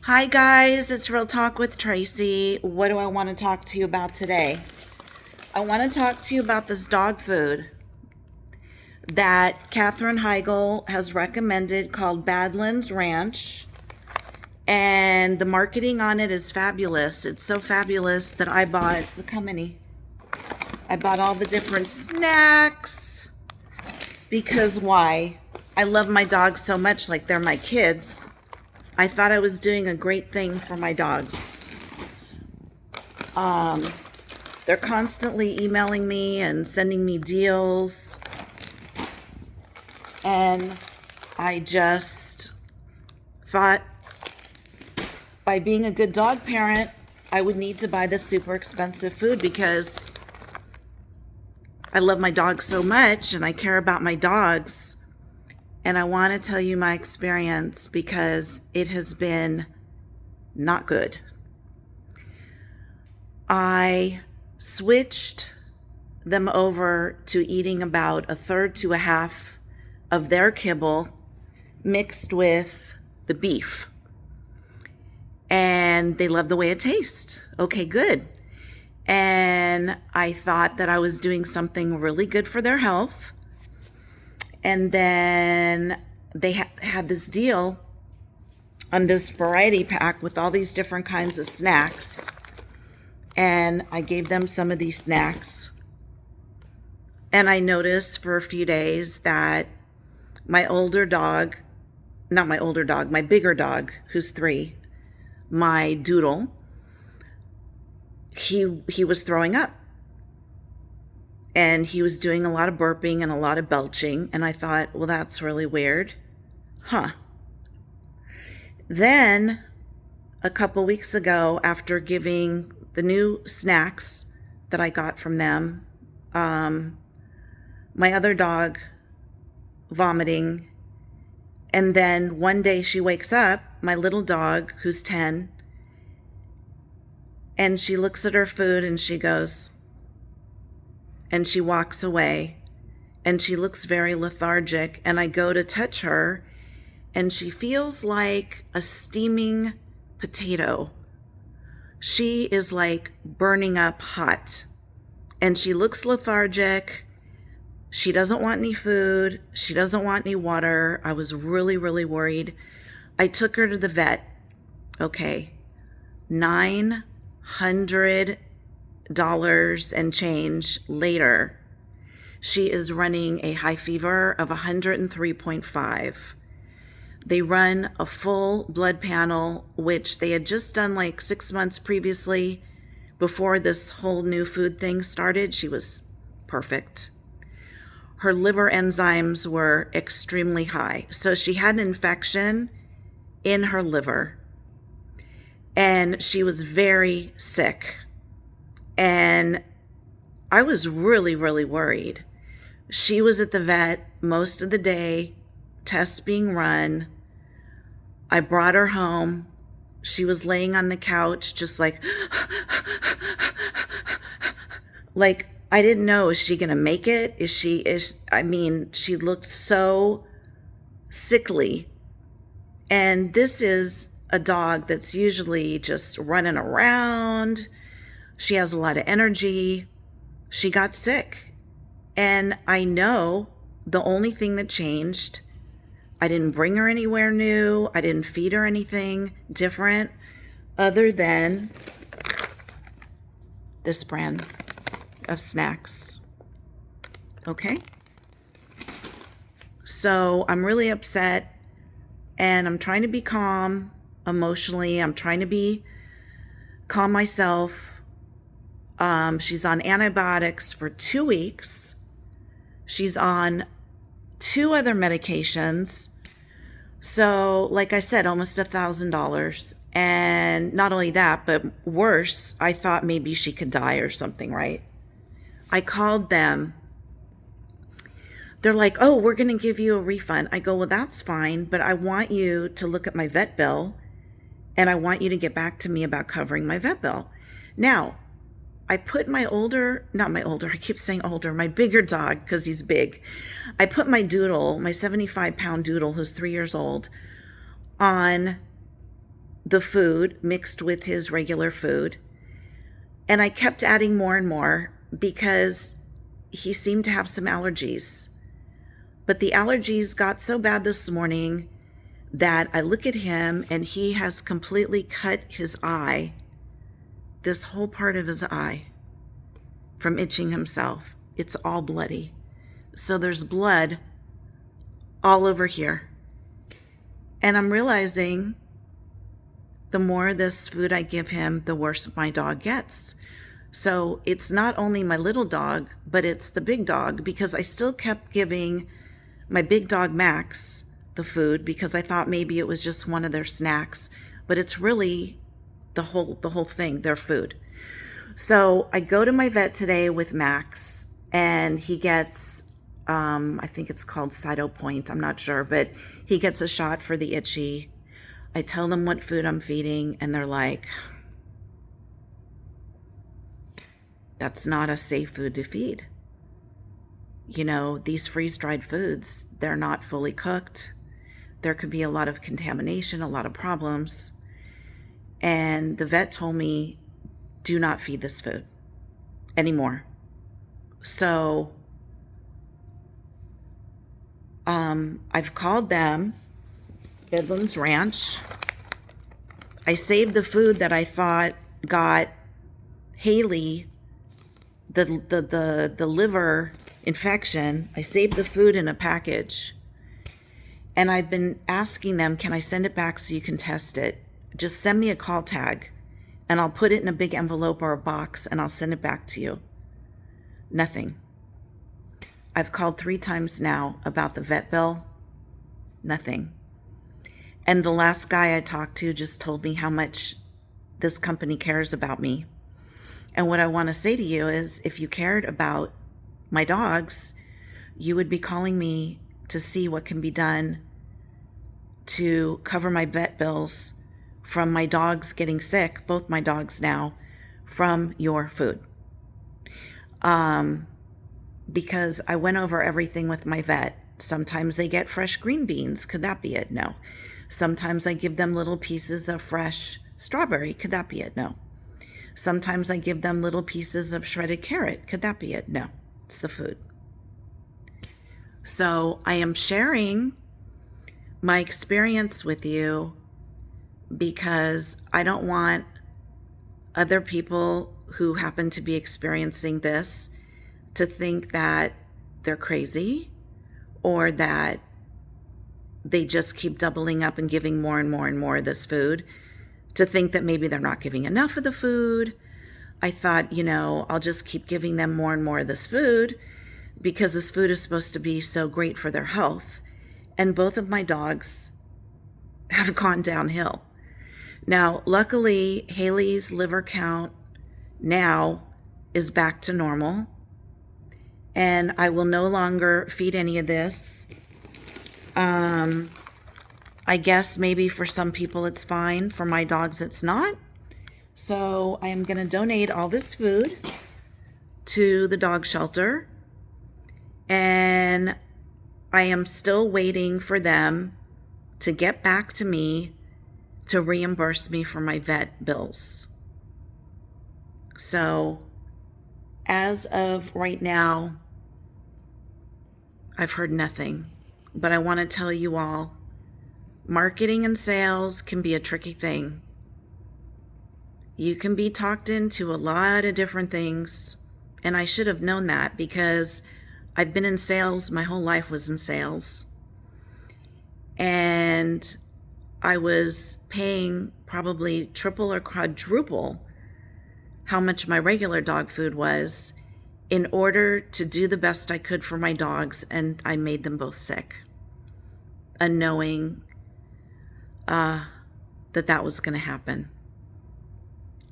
Hi guys, it's Real Talk with Tracy. What do I want to talk to you about today? I want to talk to you about this dog food that Katherine Heigl has recommended called Badlands Ranch. And the marketing on it is fabulous. It's so fabulous that I bought, look how many. I bought all the different snacks because why? I love my dogs so much, like they're my kids. I thought I was doing a great thing for my dogs. They're constantly emailing me and sending me deals. And I just thought by being a good dog parent, I would need to buy this super expensive food because I love my dogs so much and I care about my dogs. And I want to tell you my experience because it has been not good. I switched them over to eating about a third to a half of their kibble mixed with the beef. And they love the way it tastes. Okay, good. And I thought that I was doing something really good for their health. And then they had this deal on this variety pack with all these different kinds of snacks. And I gave them some of these snacks. And I noticed for a few days that my older dog, not my older dog, my bigger dog, who's 3, my doodle, he was throwing up. And he was doing a lot of burping and a lot of belching. And I thought, well, that's really weird. Huh. Then a couple weeks ago, after giving the new snacks that I got from them, my other dog vomiting. And then one day she wakes up, my little dog, who's 10, and she looks at her food and she goes, and she walks away and she looks very lethargic. And I go to touch her and she feels like a steaming potato. She is like burning up hot and she looks lethargic. She doesn't want any food. She doesn't want any water. I was really, really worried. I took her to the vet. Okay. $900 and change later, she is running a high fever of 103.5. They run a full blood panel, which they had just done like 6 months previously before this whole new food thing started. She was perfect. Her liver enzymes were extremely high. So she had an infection in her liver and she was very sick. And I was really, really worried. She was at the vet most of the day, tests being run. I brought her home. She was laying on the couch, just like I didn't know, is she going to make it? She looked so sickly. And this is a dog that's usually just running around. She has a lot of energy. She got sick. And I know the only thing that changed, I didn't bring her anywhere new. I didn't feed her anything different other than this brand of snacks. Okay? So I'm really upset and I'm trying to be calm emotionally. I'm trying to be calm myself. She's on antibiotics for 2 weeks. She's on 2 other medications. So, like I said, almost $1,000. And not only that, but worse, I thought maybe she could die or something, right? I called them. They're like, oh, we're going to give you a refund. I go, well, that's fine, but I want you to look at my vet bill and I want you to get back to me about covering my vet bill. Now, I put my I keep saying older, my bigger dog, because he's big. I put my doodle, my 75-pound doodle, who's 3 years old, on the food mixed with his regular food. And I kept adding more and more because he seemed to have some allergies. But the allergies got so bad this morning that I look at him and he has completely cut his eye, this whole part of his eye, from itching himself. It's all bloody. So there's blood all over here. And I'm realizing the more this food I give him, the worse my dog gets. So it's not only my little dog, but it's the big dog, because I still kept giving my big dog Max the food because I thought maybe it was just one of their snacks, but it's really the whole thing, their food. So I go to my vet today with Max, and he gets, I think it's called Cytopoint, I'm not sure, but he gets a shot for the itchy. I tell them what food I'm feeding, and they're like, that's not a safe food to feed. You know, these freeze-dried foods, they're not fully cooked. There could be a lot of contamination, a lot of problems. And the vet told me, do not feed this food anymore. So I've called them, Badlands Ranch. I saved the food that I thought got Haley the liver infection. I saved the food in a package, and I've been asking them, can I send it back so you can test it? Just send me a call tag and I'll put it in a big envelope or a box and I'll send it back to you. Nothing. I've called 3 times now about the vet bill. Nothing. And the last guy I talked to just told me how much this company cares about me. And what I want to say to you is, if you cared about my dogs, you would be calling me to see what can be done to cover my vet bills from my dogs getting sick, both my dogs now, from your food. Because I went over everything with my vet. Sometimes they get fresh green beans. Could that be it? No. Sometimes I give them little pieces of fresh strawberry. Could that be it? No. Sometimes I give them little pieces of shredded carrot. Could that be it? No. It's the food. So I am sharing my experience with you because I don't want other people who happen to be experiencing this to think that they're crazy or that they just keep doubling up and giving more and more and more of this food, to think that maybe they're not giving enough of the food. I thought, I'll just keep giving them more and more of this food because this food is supposed to be so great for their health. And both of my dogs have gone downhill. Now, luckily, Haley's liver count now is back to normal, and I will no longer feed any of this. I guess maybe for some people it's fine. For my dogs, it's not. So I am going to donate all this food to the dog shelter, and I am still waiting for them to get back to me to reimburse me for my vet bills. So as of right now, I've heard nothing, but I want to tell you all, marketing and sales can be a tricky thing. You can be talked into a lot of different things, and I should have known that because I've been in sales. My whole life was in sales. And I was paying probably triple or quadruple how much my regular dog food was in order to do the best I could for my dogs, and I made them both sick, unknowing that was going to happen.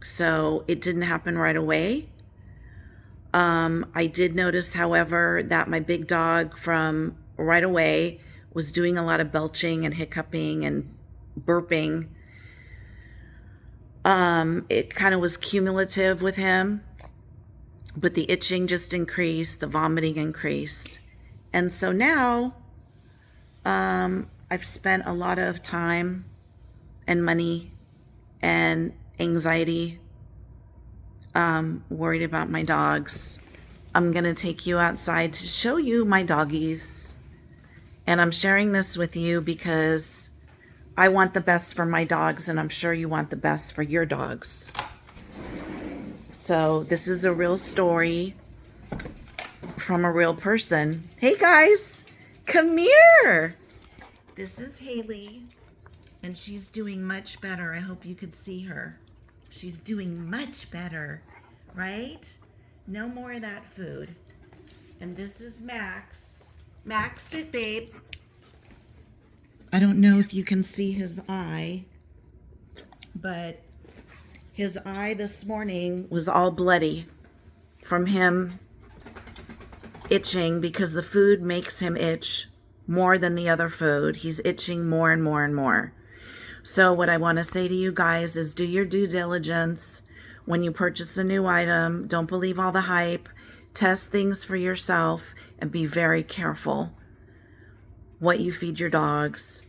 So it didn't happen right away. I did notice, however, that my big dog from right away was doing a lot of belching and hiccuping and burping. It kind of was cumulative with him, but the itching just increased, the vomiting increased. And so now I've spent a lot of time and money and anxiety, worried about my dogs. I'm going to take you outside to show you my doggies. And I'm sharing this with you because I want the best for my dogs, and I'm sure you want the best for your dogs. So this is a real story from a real person. Hey guys, come here. This is Haley, and she's doing much better. I hope you could see her. She's doing much better, right? No more of that food. And this is Max. Max, sit, babe. I don't know if you can see his eye, but his eye this morning was all bloody from him itching because the food makes him itch more than the other food. He's itching more and more and more. So what I want to say to you guys is do your due diligence when you purchase a new item. Don't believe all the hype. Test things for yourself and be very careful what you feed your dogs.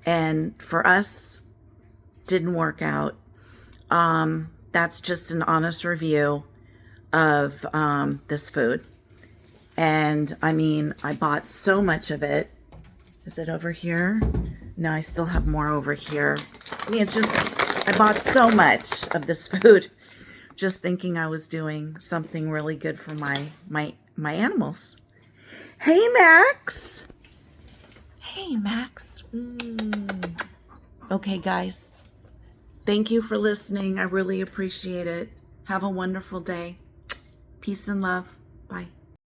And for us, didn't work out. That's just an honest review of this food. And I mean, I bought so much of it. Is it over here? No, I still have more over here. I mean, it's just, I bought so much of this food just thinking I was doing something really good for my animals. Hey, Max. Hey, Max. Okay, guys. Thank you for listening. I really appreciate it. Have a wonderful day. Peace and love. Bye.